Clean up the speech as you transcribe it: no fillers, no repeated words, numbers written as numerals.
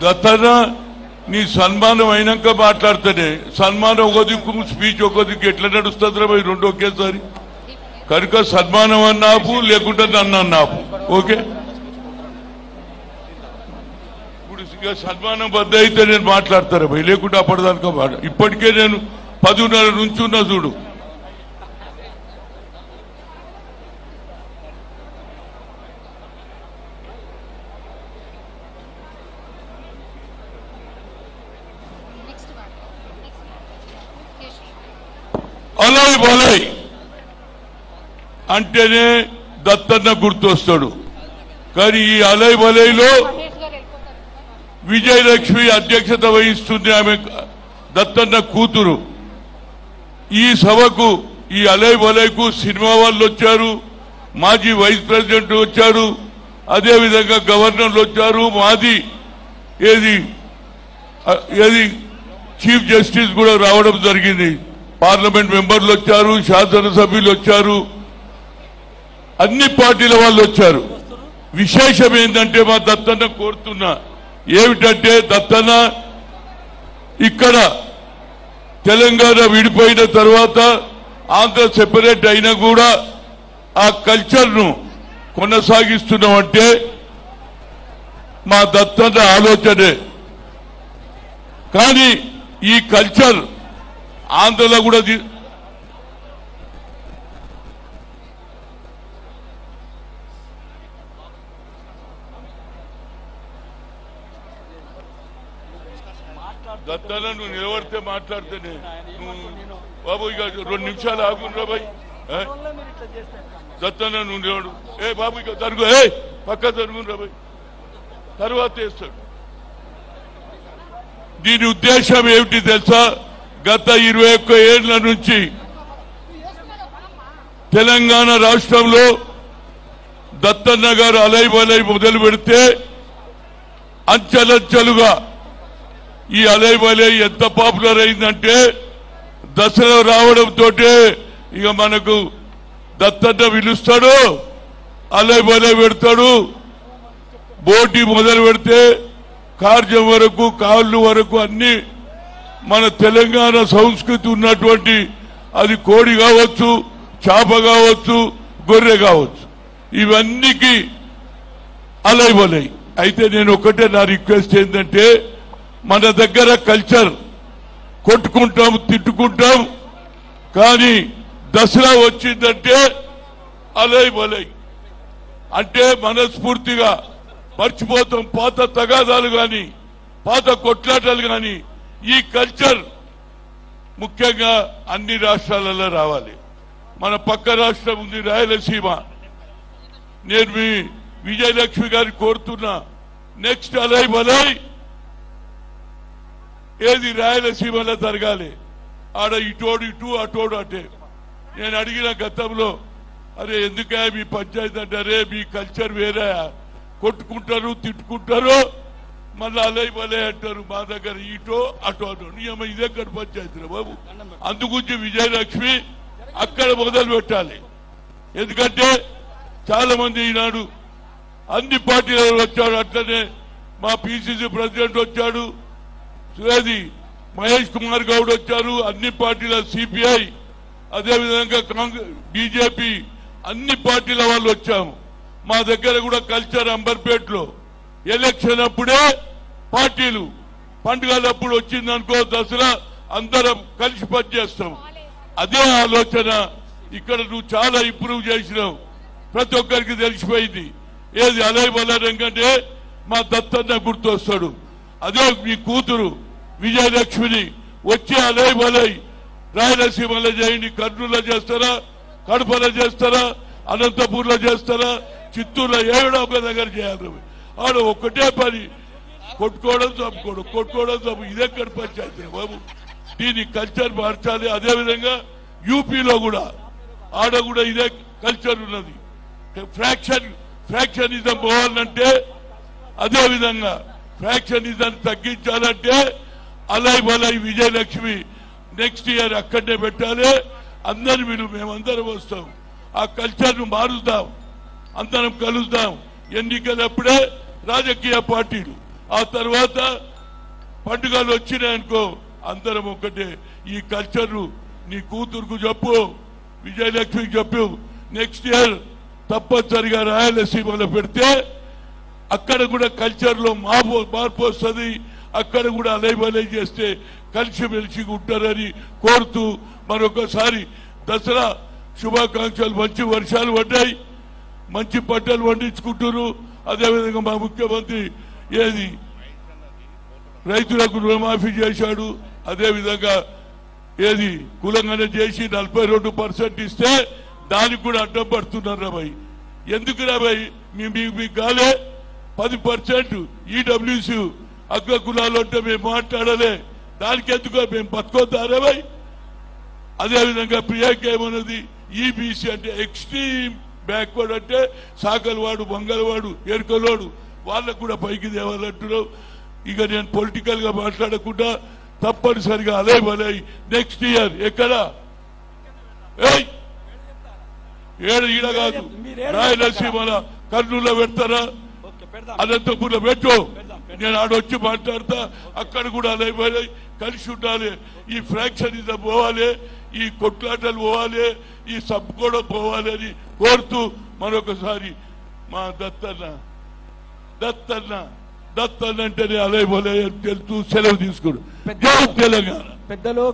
దత్తన నీ సన్మానం అయినాక మాట్లాడితేనే సన్మానం ఒక దిక్కు స్పీచ్ ఒక దిక్కు ఎట్లా నడుస్తుందిరా భయ్ రెండు ఒకేసారి కనుక సన్మానం అన్నాపు లేకుంటే నన్ను అన్నాపు ఓకే ఇప్పుడు ఇక సన్మానం బద్ద అయితే నేను మాట్లాడతారా భయ్ లేకుంటే అప్పటిదానిక ఇప్పటికే నేను 10:30 నుంచి ఉన్నా చూడు అలాయ్ బలాయ్ అంటేనే దత్తన్న గుర్తొస్తాడు కానీ ఈ అలాయ్ బలాయ్లో విజయలక్ష్మి అధ్యక్షత వహిస్తుంది ఆమె దత్తన్న కూతురు ఈ సభకు ఈ అలాయ్ బలాయ్కు సినిమా వాళ్ళు వచ్చారు మాజీ వైస్ ప్రెసిడెంట్ వచ్చారు అదేవిధంగా గవర్నర్లు వచ్చారు మాది ఏది చీఫ్ జస్టిస్ కూడా రావడం జరిగింది పార్లమెంట్ మెంబర్లు వచ్చారు శాసనసభ్యులు వచ్చారు అన్ని పార్టీల వాళ్ళు వచ్చారు విశేషం ఏంటంటే మా దత్తన్న కోరుతున్నా ఏమిటంటే దత్తన్న ఇక్కడ తెలంగాణ విడిపోయిన తర్వాత ఆంధ్ర సెపరేట్ అయినా కూడా ఆ కల్చర్ ను కొనసాగిస్తున్నామంటే మా దత్తన్న ఆలోచనే కానీ ఈ కల్చర్ ఆంధ్రలో కూడా దత్తన నువ్వు నిలబడితే మాట్లాడితేనే బాబు ఇక 2 నిమిషాలు ఆగుండ్రా బాయ్ దత్తన నువ్వు నిలబడు బాబు ఇక జరుగు పక్క జరుగుండ్రా బాయ్ తర్వాత వేస్తాడు దీని ఉద్దేశం ఏమిటి తెలుసా గత 21 ఏళ్ల నుంచి తెలంగాణ రాష్ట్రంలో దత్తన్న గారు అలై బలై మొదలు పెడితే అంచెలంచెలుగా ఈ అలై బలై ఎంత పాపులర్ అయిందంటే దసరా రావడంతో ఇక మనకు దత్తన్న పిలుస్తాడు అలై బలై పెడతాడు బోటి మొదలు పెడితే కార్యం వరకు కాళ్ళు వరకు అన్ని మన తెలంగాణ సంస్కృతి ఉన్నటువంటి అది కోడి కావచ్చు చేప కావచ్చు గొర్రె కావచ్చు ఇవన్నీకి అలై బలై అయితే నేను ఒకటే నా రిక్వెస్ట్ ఏంటంటే మన దగ్గర కల్చర్ కొట్టుకుంటాం తిట్టుకుంటాం కానీ దసరా వచ్చిందంటే అలై బలై అంటే మనస్ఫూర్తిగా మర్చిపోతాం పాత తగాదాలు గాని పాత కొట్లాటలు గాని ఈ కల్చర్ ముఖ్యంగా అన్ని రాష్ట్రాలలో రావాలి మన పక్క రాష్ట్రం ఉంది రాయలసీమ నేను మీ విజయలక్ష్మి గారిని కోరుతున్నా నెక్స్ట్ అలై బలై ఏది రాయలసీమలో జరగాలి ఆడ ఇటోడు ఇటు అటోడు అంటే నేను అడిగిన గతంలో అరే ఎందుకే మీ పంచాయతీ అంటే అరే మీ కల్చర్ వేరే కొట్టుకుంటారు తిట్టుకుంటారు మళ్ళీ అలై బలై అంటారు మా దగ్గర ఇటో అటో అటో నియమ ఇదే ఇక్కడ పంచాయతీ బాబు అందుగురించి విజయలక్ష్మి అక్కడ మొదలు పెట్టాలి ఎందుకంటే చాలా మంది ఈనాడు అన్ని పార్టీలలో వచ్చాడు అట్లనే మా పిసిసి ప్రెసిడెంట్ వచ్చాడు సురేది మహేష్ కుమార్ గౌడ్ వచ్చారు అన్ని పార్టీల సిపిఐ అదేవిధంగా కాంగ్రెస్ బీజేపీ అన్ని పార్టీల వాళ్ళు వచ్చాము మా దగ్గర కూడా కల్చర్ అంబర్పేటలో ఎలక్షన్ అప్పుడే పార్టీలు పండుగలప్పుడు వచ్చిందనుకో దసరా అందరం కలిసి పనిచేస్తాం అదే ఆలోచన ఇక్కడ నువ్వు చాలా ఇంప్రూవ్ చేసినావు ప్రతి ఒక్కరికి తెలిసిపోయింది ఏది అలై బలై ఎందుకంటే మా దత్తన్న గుర్తొస్తాడు అదే మీ కూతురు విజయలక్ష్మిని వచ్చి అలై బలై రాయలసీమలో చేయండి కర్నూలులో చేస్తారా కడపలో చేస్తారా అనంతపూర్లో చేస్తారా చిత్తూరులో ఏడో ఒక దగ్గర చేయాలి ఆడ ఒక్కటే పని కొట్టుకోవడం చంపుకోవడం కొట్టుకోవడం చంపు ఇదెక్కడ పంచాయతీ బాబు దీని కల్చర్ మార్చాలి అదేవిధంగా యూపీలో కూడా ఆడ కూడా ఇదే కల్చర్ ఉన్నది ఫ్రాక్షనిజం పోవాలంటే అదేవిధంగా ఫ్రాక్షనిజం తగ్గించాలంటే అలై బలై విజయలక్ష్మి నెక్స్ట్ ఇయర్ అక్కడనే పెట్టాలి అందరి మేమందరం వస్తాం ఆ కల్చర్ ను మారుద్దాం అందరం కలుద్దాం. ఎన్నికలప్పుడే రాజకీయ పార్టీలు, ఆ తర్వాత పండుగలు వచ్చినాయనుకో అందరం ఒకటే. ఈ కల్చర్ నీ కూతురుకు చెప్పు, విజయలక్ష్మికి చెప్పు, నెక్స్ట్ ఇయర్ తప్పనిసరిగా రాయలసీమలో పెడితే అక్కడ కూడా కల్చర్ లో మార్పు వస్తుంది. అక్కడ కూడా అలైబలై చేస్తే కలిసిమెలిసి ఉంటారని కోరుతూ మరొకసారి దసరా శుభాకాంక్షలు. మంచి వర్షాలు పడ్డాయి, మంచి పంటలు పండించుకుంటున్నారు. అదేవిధంగా మా ముఖ్యమంత్రి ఏది రైతులకు రుణమాఫీ చేశాడు. అదేవిధంగా ఏది కులంగానే చేసి 42% ఇస్తే దానికి కూడా అడ్డం పడుతున్నారు రాబాయ్. ఎందుకు రాబాయ్? మీకు కాలే 10% ఈడబ్ల్యూసీ అగ్ర కులాలు అంటే మేము మాట్లాడలే, దానికి ఎందుకో మేము బతుకొద్దారే బాయ్. అదేవిధంగా ప్రియాంక ఏమన్నది, ఈబీసీ అంటే ఎక్స్ట్రీమ్ బ్యాక్వర్డ్, అంటే సాకలవాడు, మంగళవాడు, ఎరుకలోడు వాళ్ళకు కూడా పైకి తేవాలంటున్నావు. ఇక నేను పొలిటికల్ గా మాట్లాడకుండా తప్పనిసరిగా అలై బలై నెక్స్ట్ ఇయర్ ఎక్కడ ఏడు ఈడ కాదు రాయలసీమల కర్నూలులో పెడతారా, అనంతపురంలో పెట్టు, నేను ఆడొచ్చి మాట్లాడతా. అక్కడ కూడా అలై బలై కలిసి ఉండాలి. ఈ ఫ్రాక్షనిజం పోవాలి, ఈ కొట్లాటలు పోవాలి, ఈ సంపుకోవడం పోవాలి అని కోరుతూ మరొకసారి మా దత్తన్న అంటేనే అలై బలై అని తెలుస్తూ సెలవు తీసుకోడు. తెలంగాణ పెద్దలు.